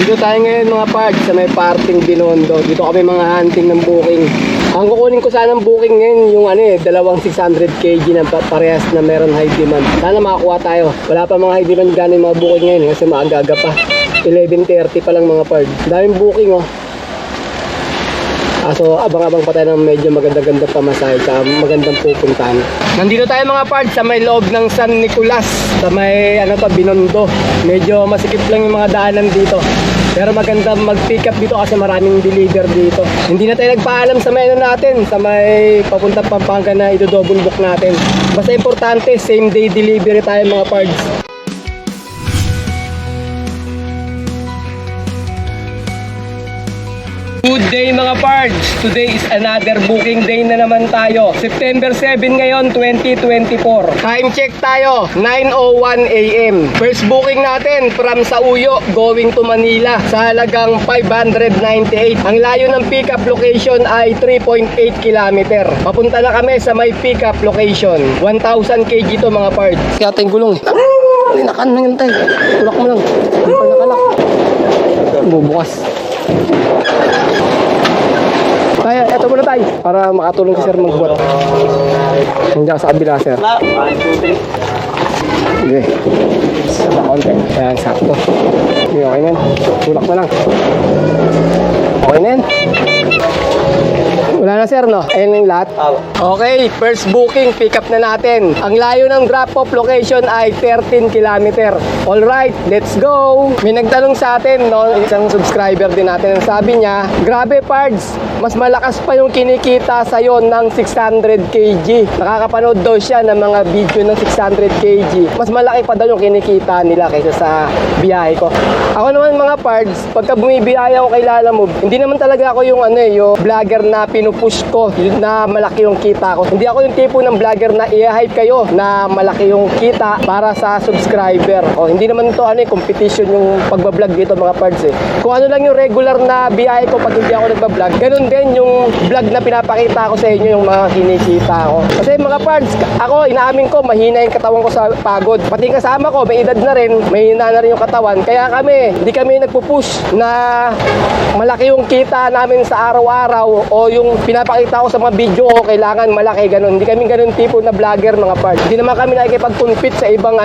Nandito tayo ngayon mga parts sa may parting Binondo. Dito kami mga hunting ng booking. Ang kukunin ko sana ng booking ngayon yung dalawang 600 kg na parehas na meron high demand. Sana makakuha tayo. Wala pa mga high demand gano'n yung mga booking ngayon kasi maaga pa. 11:30 pa lang mga parts. Daming booking oh. So abang-abang pa tayo ng medyo maganda-ganda pamasahe at magandang pupuntahan. Nandito tayo mga parts sa may loob ng San Nicolas, sa may Binondo. Medyo masikip lang yung mga daanan dito. Pero maganda mag-pick up dito kasi maraming deliver dito. Hindi na tayo nagpaalam sa may natin, sa may papuntang Pampanga na i-double book natin. Basta importante, same day delivery tayo mga parts. Good day mga pards! Today is another booking day na naman tayo. September 7 ngayon, 2024. Time check tayo, 9:01 AM. First booking natin from Sauyo going to Manila sa halagang 598. Ang layo ng pickup location ay 3.8 km. Papunta na kami sa may pickup location. 1,000 kg to mga pards. Kaya tayong gulong eh. Nakan na yun tayo. Tulak mo lang. Hindi pa nakalak. Bubukas. Tayo, eto muna tayo para makatulong si sir magbuhat. Hindi ako sa kabila sir. Okay. Sa konti. Ayan, sakto. Okay, okay na yan. Tulak mo lang. Okay na yan. Wala na sir no? Ayan na yung lahat. Okay, first booking, pick up na natin. Ang layo ng drop-off location ay 13 km. Alright, let's go! May nagtanong sa atin, no? Isang subscriber din natin. Sabi niya, grabe pards, mas malakas pa yung kinikita sa'yo ng 600 kg. Nakakapanood daw siya ng mga video ng 600 kg. Mas malaki pa daw yung kinikita nila kaysa sa biyahe ko. Ako naman mga pards, pagka bumibiyahe ako kay Lalamove, hindi naman talaga ako yung yung vlogger na pinupush ko na malaki yung kita ko. Hindi ako yung tipo ng vlogger na i-hype kayo na malaki yung kita para sa subscriber. Hindi naman to competition yung pagbablog dito mga pards eh. Kung ano lang yung regular na biyahe ko pag hindi ako nagbablog, ganun din yung vlog na pinapakita ko sa inyo yung mga kinikita ko. Kasi mga pards, ako inaamin ko mahina yung katawan ko sa pagod. Pati kasama ko, may edad na rin, mahina na rin yung katawan. Kaya hindi kami nagpupush na malaki yung kita namin sa araw-araw o yung pinapakita ko sa mga video ko kailangan malaki ganun. Hindi kami ganun tipo na vlogger mga pards. Hindi naman kami nakikipag-compete sa ibang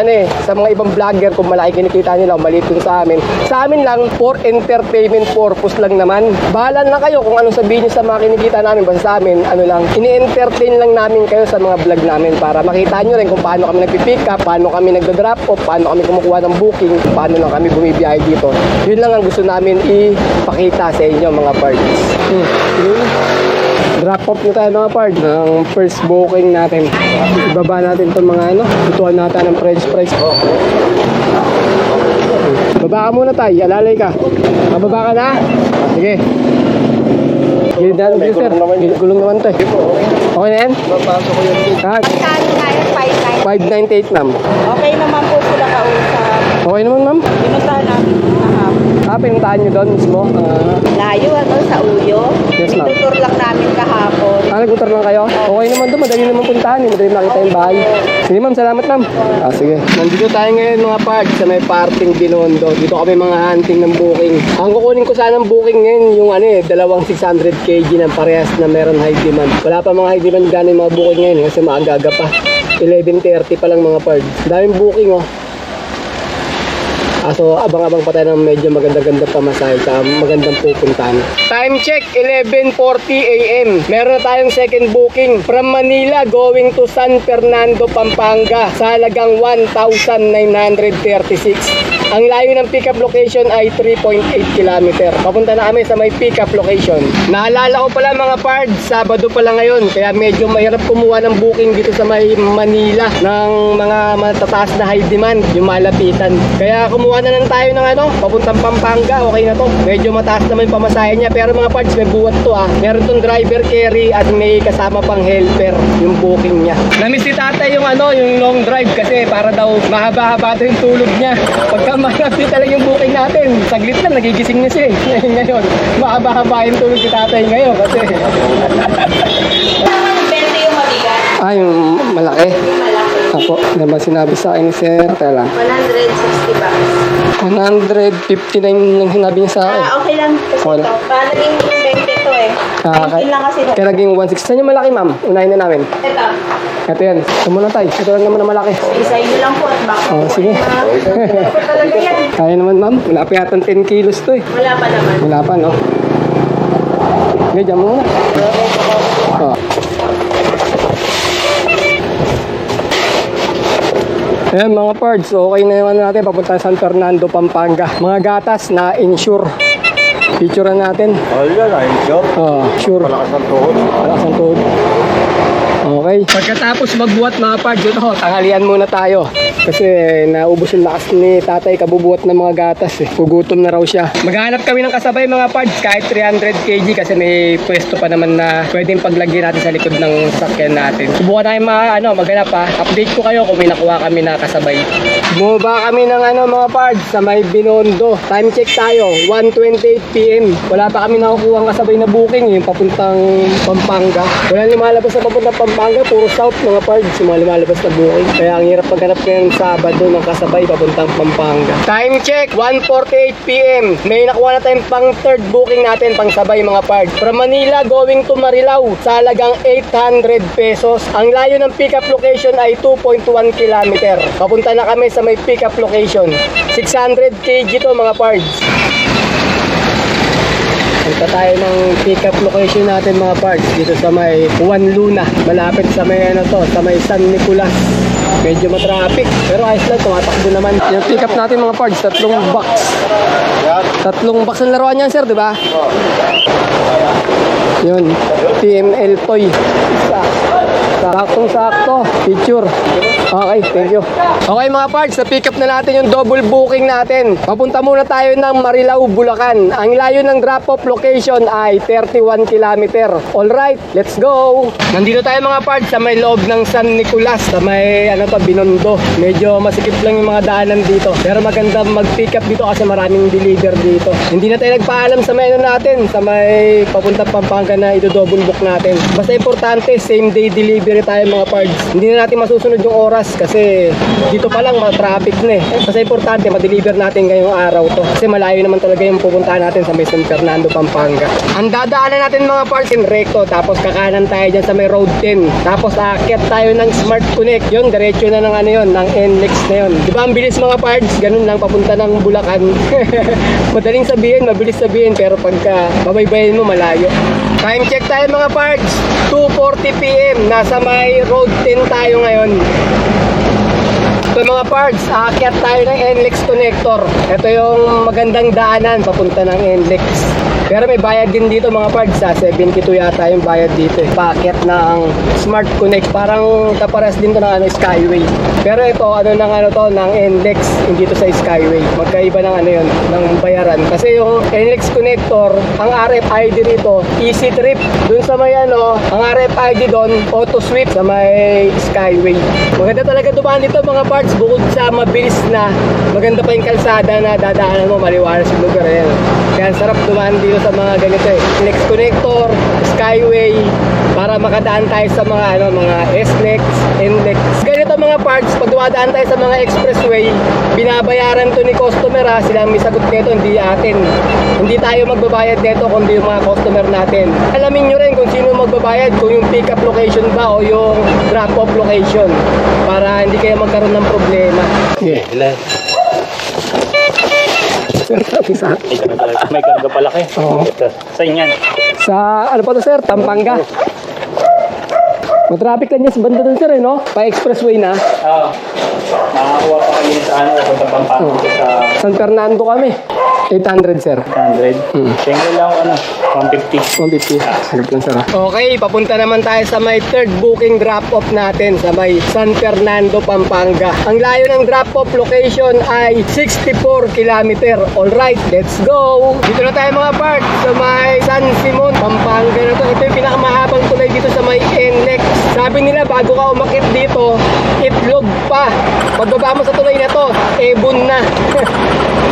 sa mga ibang vlogger kung malaki kinikita nila o maliit yung sa amin. Sa amin lang for entertainment purpose lang naman. Bahala na kayo kung anong sabihin niyo sa mga kinikita namin. Basta sa amin lang, ini-entertain lang namin kayo sa mga vlog namin para makita nyo rin kung paano kami nagpipick up, paano kami nagda-drop off, paano kami kumukuha ng booking, paano lang kami bumibiyahe dito. Yun lang ang gusto namin ipakita sa inyo mga pards. Drop off na tayo mga pards ng first booking natin. Ibaba natin itong mga tutuan natin ng price. Baba ka muna tayo, alalay ka. Mababa ka na? Sige. Gildan, sir. Gulong naman tayo. Okay na yan? Papasok ko yun. Magkano nga yan? 598 ma'am. Okay naman po sila kausap. Okay naman ma'am? Pinuntahan namin kahapon. Pinuntahan nyo doon mismo? Layo sa Uyo. Yes ma'am. Tutur lang namin kahapon. Nagtutor lang kayo? Okay naman doon, madali naman puntahan. Madali makita yung bahay. Sige ma'am, salamat ma'am. Sige. Nandito tayo ngayon mga parts sa may parting Binondo. Dito kami mga hunting ng booking. Ang kukunin ko sana ng booking ngayon yung dalawang 600 kg na parehas na meron high demand. Wala pa mga high demand gano'n yung mga booking ngayon kasi maaga pa. 11:30 pa lang mga parts. Daming booking oh. So abang-abang pa tayo ng medyo maganda-ganda pamasahe at magandang pupuntahan. Time check, 11:40 AM. Meron na tayong second booking from Manila going to San Fernando, Pampanga sa halagang 1,936. Ang layo ng pickup location ay 3.8 km. Papunta na kami sa may pickup location. Naalala ko pala mga pards, Sabado pala ngayon. Kaya medyo mahirap kumuha ng booking dito sa may Manila ng mga matataas na high demand, yung malapitan. Kaya kumuha na lang tayo ng papuntang Pampanga. Okay na to. Medyo mataas naman yung pamasahe niya. Pero mga pards, may buwat to Meron tong driver carry at may kasama pang helper yung booking niya. Namiss si tatay yung yung long drive kasi para daw mahaba-haba ito yung tulog niya. Pagka malapit talaga yung booking natin, saglit lang nagigising na siya ngayon, mahaba-haba yung tulog si tatay ngayon kasi Depende yung mabigat. yung malaki. Yung malaki. Ako, ano ba sinabi sa akin ni Sir? Teka lang. 160 ba? 159 lang sinabi niya sa akin. Okay lang. Kasi Okay lang. ito. Naging 20 to eh. 19 lang kasi. Kaya naging 160. Saan yung malaki, ma'am? Unahin na namin. Ito. Ito yan. Ito muna tayo. Ito lang naman na malaki. Isa inyo lang po at baka. Oh, sige. Ito talaga yan. Kaya naman, ma'am. Wala pa yata 10 kilos to eh. Wala pa naman. Wala pa, no? Okay, dyan muna. Oh. Ayan mga parts, okay na yung ano natin, papunta San Fernando, Pampanga. Mga gatas na insure. Picturean natin. Oh, yan, ayun job. Oh, sure. Malakas ang tuhod. Malakas ang tuhod. Okay. Pagkatapos magbuhat mga parts, ito, tanghalian muna tayo. Kasi naubos yung lakas ni tatay kabubuhat ng mga gatas eh. Gugutom na raw siya. Maghanap kami ng kasabay mga parts kahit 300 kg kasi may pwesto pa naman na pwedeng paglagyan natin sa likod ng sakyan natin. Subukan namin maghanap ha. Update ko kayo kung may nakuha kami na kasabay. Bumaba kami ng mga parts sa may Binondo. Time check tayo, 1:28 PM. Wala pa kami nakukuha ang kasabay na booking, yung papuntang Pampanga. Wala lumalabas na papuntang Pampanga, puro south mga parts, yung mga lumalabas na booking. Kaya ang hirap maghanap ngayon Sabado ng kasabay papuntang Pampanga. Time check, 1:48 PM. May nakuha na tayong pang third booking natin, pang sabay mga parts. From Manila going to Marilao, sa halagang 800 pesos. Ang layo ng pickup location ay 2.1 kilometer. Papunta na kami sa may pickup location. 600 kg to mga parts. Punta tayo ng pickup location natin mga parts dito sa may Juan Luna. Malapit sa may sa may San Nicolas. Medyo matraffic pero ayos lang, tumatakbo naman. Yung pickup natin mga parts, 3 box. 3 box ang laruan niyan sir, di ba? Yun, TML Toy. Saktong-sakto. Picture. Okay, thank you. Okay mga parts, na-pick up na natin yung double booking natin. Papunta muna tayo ng Marilao, Bulacan. Ang layo ng drop-off location ay 31 km. Alright, let's go! Nandito tayo mga parts sa may loob ng San Nicolas, sa may Binondo. Medyo masikip lang yung mga daanan dito. Pero maganda mag-pick up dito kasi maraming deliver dito. Hindi na tayo nagpaalam sa may natin, sa may papunta Pampanga na ito-double book natin. Basta importante, same day delivery tayo mga parts. Hindi na natin masusunod yung oras kasi dito pa lang traffic na eh. Basta importante, ma-deliver natin ngayong araw to. Kasi malayo naman talaga yung pupuntahan natin sa may San Fernando, Pampanga. Ang dadaanan natin mga parts in recto, tapos kakanan tayo dyan sa may road 10. Tapos aakyat tayo ng Smart Connect. Yun, diretso na ng ng NLEX na yun. Di ba ang bilis mga parts? Ganun lang, papunta ng Bulacan. Madaling sabihin, mabilis sabihin, pero pagka babaybayin mo, malayo. Time check tayo mga parts, 2:40 PM. Nasa may road 10 tayo ngayon. Ito mga parts, aakyat tayo ng NLEX connector. Ito yung magandang daanan papunta ng NLEX. Pero may bayad din dito mga parts, sa 72 yata yung bayad dito eh. Paakyat ng Smart Connect, parang kapares din to ng Skyway. Pero ito ng NLEX, hindi to sa Skyway. Magkaiba ng yun, ng bayaran. Kasi yung NLEX connector, ang RFID dito, easy trip. Dun sa may ang RFID doon, auto sweep sa may Skyway. Maganda talaga dumaan dito mga parts, bukod sa mabilis na, maganda pa yung kalsada na dadaanan mo, maliwalas yung lugar yan. Kaya sarap dumaan dito sa mga ganito eh. NLEX connector, Skyway, para makadaan tayo sa mga mga SLEX, NLEX. Ganito mga parts, pag dumadaan tayo sa mga expressway, binabayaran to ni customer sila may sagot nito, hindi atin. Hindi tayo magbabayad nito kundi yung mga customer natin. Alamin nyo rin kung sino magbabayad, kung yung pick up location ba o yung drop off location, para hindi kayo magkaroon ng problema. Yeah. May karga pala kayo. Oo. Saan yan? Sa pa to sir? Pampanga. Matraffic lang yan sa banda dun sir no? Pa-expressway na. Oo. Nakakuha pa kayo sa punta Pampanga sa San Fernando kami. 800 sir. 100. Tingnan lang 150. 150. Sagap lang sir. Okay, papunta naman tayo sa may third booking drop-off natin sa may San Fernando, Pampanga. Ang layo ng drop-off location ay 64 km. Alright, let's go! Dito na tayo mga parts sa may San Simon, Pampanga na to. Ito yung pinakamahabang tulay dito sa may NLEX. Sabi nila bago ka umakit dito, itlog pa. Pagbaba mo sa tulay na to, ebon na.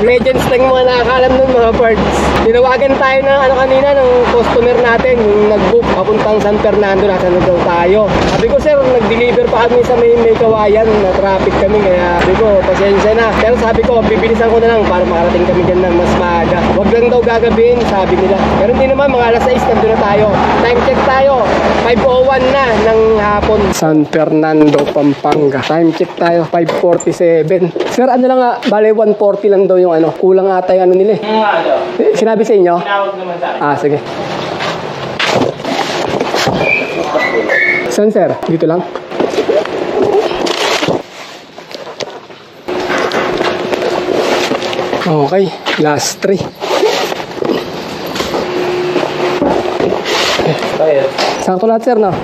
Legends lang mga nakakaalam nun mga parts. Tinawagan tayo ng kanina ng customer natin, yung nag-book papuntang San Fernando, nasa na daw tayo. Sabi ko, sir, nag-deliver pa kami sa may kawayan, na traffic kami, kaya sabi ko, pasensya na. Pero sabi ko, bibilisan ko na lang para makarating kami dyan ng mas maaga. Huwag lang daw gagabihin, sabi nila. Pero hindi naman, mga alas 6, nandun na tayo. Time check tayo, 5:01 na ng hapon. San Fernando, Pampanga. Time check tayo, 5:47. Sir, ano lang nga, bale 140 lang daw yung kulang ata yung nila eh. Sinabi sa inyo? Tinawag naman sa akin. Sige. Saan, sir? Dito lang? Okay, last 3. Kaya. Sakto lahat, sir, no?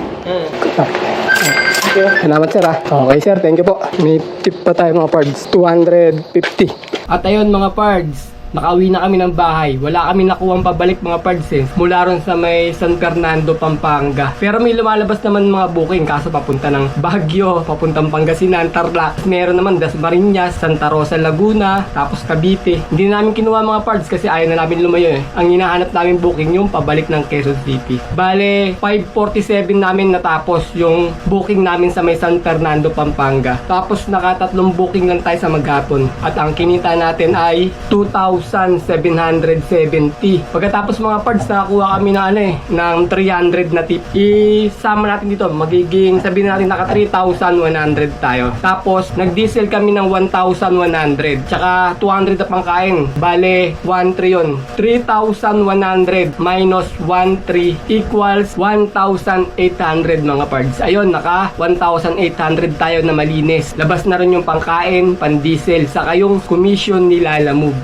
Salamat, sir, Okay, sir, thank you po. May tip pa tayo mga pards, 250. At ayun mga pards, nakauwi na kami ng bahay. Wala kami nakuhang pabalik mga pards mula ron sa may San Fernando, Pampanga. Pero may lumalabas naman mga booking, kaso papunta ng Baguio, papuntang Pangasinan, Tarlac. Meron naman Dasmariñas, Santa Rosa, Laguna, tapos Cavite. Hindi namin kinuha mga pards kasi ayaw na namin lumayo Ang hinahanap namin booking yung pabalik ng Quezon City. Bale, 5:47 namin natapos yung booking namin sa may San Fernando, Pampanga. Tapos nakatatlong booking lang tayo sa maghapon. At ang kinita natin ay 2,770. Pagkatapos mga parts, nakakuha kami na ng 300 na tip. Isama natin dito, magiging sabihin natin naka 3,100 tayo. Tapos nag-diesel kami ng 1,100. Tsaka 200 na pangkain. Bale, 1,3 yun. 3,100 minus 1,3 equals 1,800 mga parts. Ayun, naka 1,800 tayo na malinis. Labas na rin yung pangkain, pan-diesel, saka yung commission ni Lala Move.